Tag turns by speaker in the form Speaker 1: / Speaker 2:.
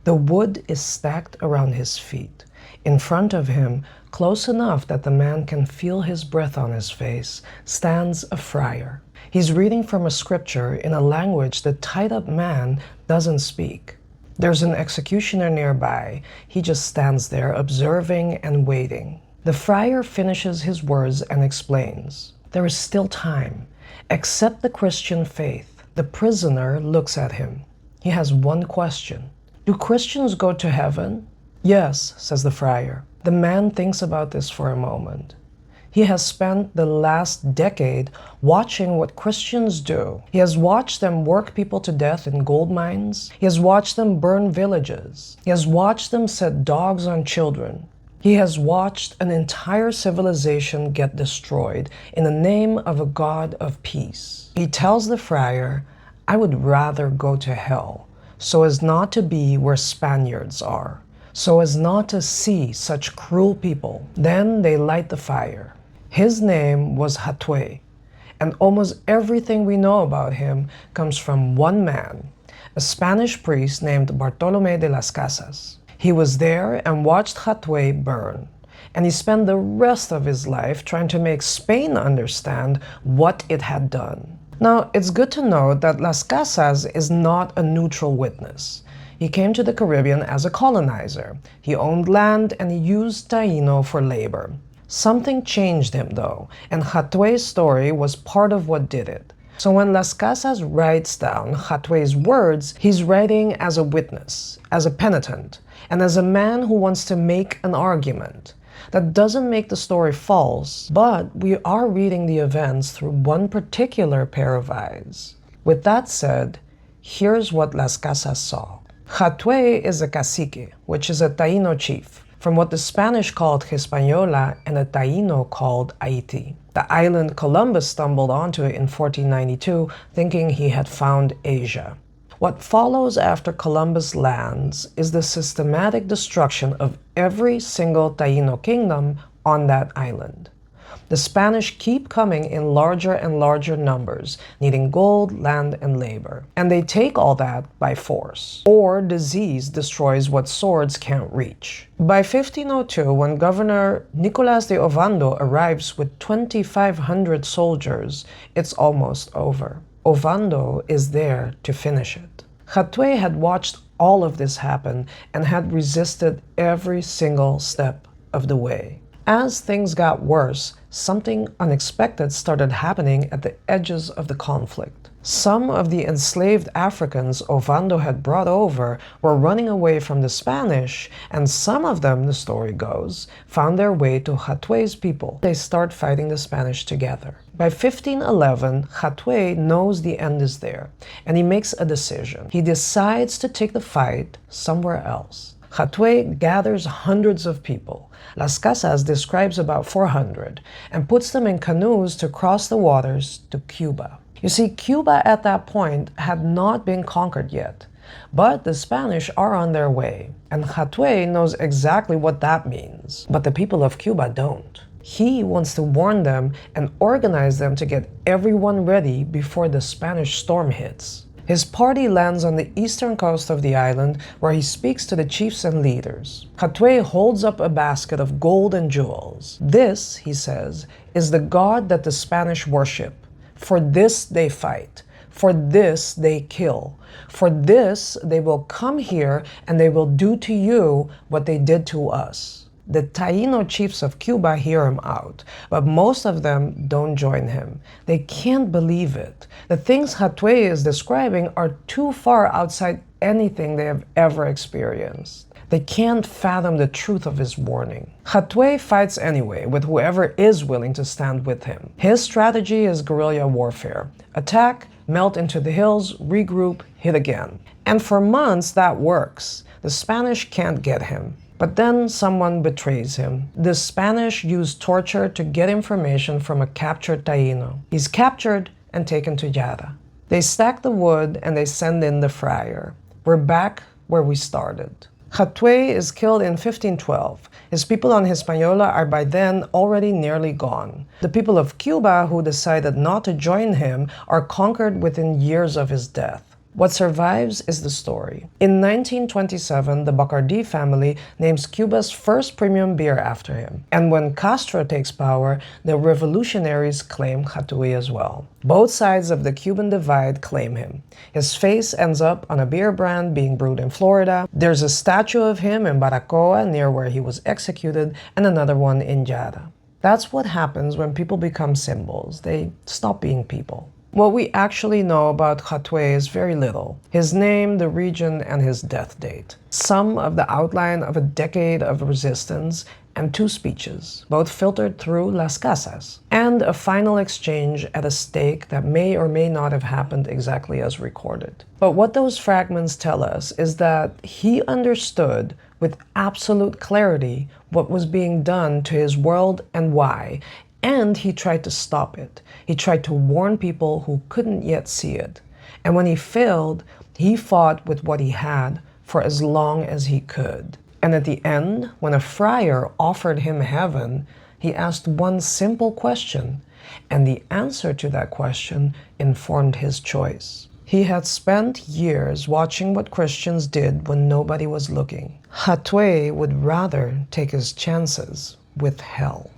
Speaker 1: The wood is stacked around his feet. In front of him, close enough that the man can feel his breath on his face, stands a friar. He's reading from a scripture in a language the tied-up man doesn't speak. There's an executioner nearby. He just stands there, observing and waiting. The friar finishes his words and explains. There is still time. Accept the Christian faith. The prisoner looks at him. He has one question. Do Christians go to heaven? Yes, says the friar. The man thinks about this for a moment. He has spent the last decade watching what Christians do. He has watched them work people to death in gold mines. He has watched them burn villages. He has watched them set dogs on children. He has watched an entire civilization get destroyed in the name of a God of peace. He tells the friar, I would rather go to hell, so as not to be where Spaniards are, so as not to see such cruel people. Then they light the fire. His name was Hatuey, and almost everything we know about him comes from one man, a Spanish priest named Bartolomé de las Casas. He was there and watched Hatuey burn, and he spent the rest of his life trying to make Spain understand what it had done. Now, it's good to note that Las Casas is not a neutral witness. He came to the Caribbean as a colonizer. He owned land and he used Taíno for labor. Something changed him though, and Hatuey's story was part of what did it. So when Las Casas writes down Hatuey's words, he's writing as a witness, as a penitent, and as a man who wants to make an argument. That doesn't make the story false, but we are reading the events through one particular pair of eyes. With that said, here's what Las Casas saw. Hatuey is a cacique, which is a Taíno chief, from what the Spanish called Hispaniola and the Taíno called Haiti. The island Columbus stumbled onto in 1492, thinking he had found Asia. What follows after Columbus lands is the systematic destruction of every single Taíno kingdom on that island. The Spanish keep coming in larger and larger numbers, needing gold, land, and labor. And they take all that by force. Or disease destroys what swords can't reach. By 1502, when Governor Nicolás de Ovando arrives with 2,500 soldiers, it's almost over. Ovando is there to finish it. Hatuey had watched all of this happen and had resisted every single step of the way. As things got worse, something unexpected started happening at the edges of the conflict. Some of the enslaved Africans Ovando had brought over were running away from the Spanish, and some of them, the story goes, found their way to Hatuey's people. They start fighting the Spanish together. By 1511, Hatuey knows the end is there, and he makes a decision. He decides to take the fight somewhere else. Hatuey gathers hundreds of people. Las Casas describes about 400 and puts them in canoes to cross the waters to Cuba. You see, Cuba at that point had not been conquered yet, but the Spanish are on their way, and Hatuey knows exactly what that means, but the people of Cuba don't. He wants to warn them and organize them to get everyone ready before the Spanish storm hits. His party lands on the eastern coast of the island, where he speaks to the chiefs and leaders. Hatuey holds up a basket of gold and jewels. This, he says, is the God that the Spanish worship. For this they fight. For this they kill. For this they will come here and they will do to you what they did to us. The Taíno chiefs of Cuba hear him out, but most of them don't join him. They can't believe it. The things Hatuey is describing are too far outside anything they have ever experienced. They can't fathom the truth of his warning. Hatuey fights anyway with whoever is willing to stand with him. His strategy is guerrilla warfare. Attack, melt into the hills, regroup, hit again. And for months that works. The Spanish can't get him. But then someone betrays him. The Spanish use torture to get information from a captured Taíno. He's captured and taken to Yara. They stack the wood and they send in the friar. We're back where we started. Hatuey is killed in 1512. His people on Hispaniola are by then already nearly gone. The people of Cuba who decided not to join him are conquered within years of his death. What survives is the story. In 1927, the Bacardi family names Cuba's first premium beer after him. And when Castro takes power, the revolutionaries claim Hatuey as well. Both sides of the Cuban divide claim him. His face ends up on a beer brand being brewed in Florida. There's a statue of him in Baracoa near where he was executed, and another one in Jara. That's what happens when people become symbols. They stop being people. What we actually know about Hatuey is very little. His name, the region, and his death date. Some of the outline of a decade of resistance and 2 speeches, both filtered through Las Casas, and a final exchange at a stake that may or may not have happened exactly as recorded. But what those fragments tell us is that he understood with absolute clarity what was being done to his world and why, and he tried to stop it. He tried to warn people who couldn't yet see it. And when he failed, he fought with what he had for as long as he could. And at the end, when a friar offered him heaven, he asked one simple question, and the answer to that question informed his choice. He had spent years watching what Christians did when nobody was looking. Hatuey would rather take his chances with hell.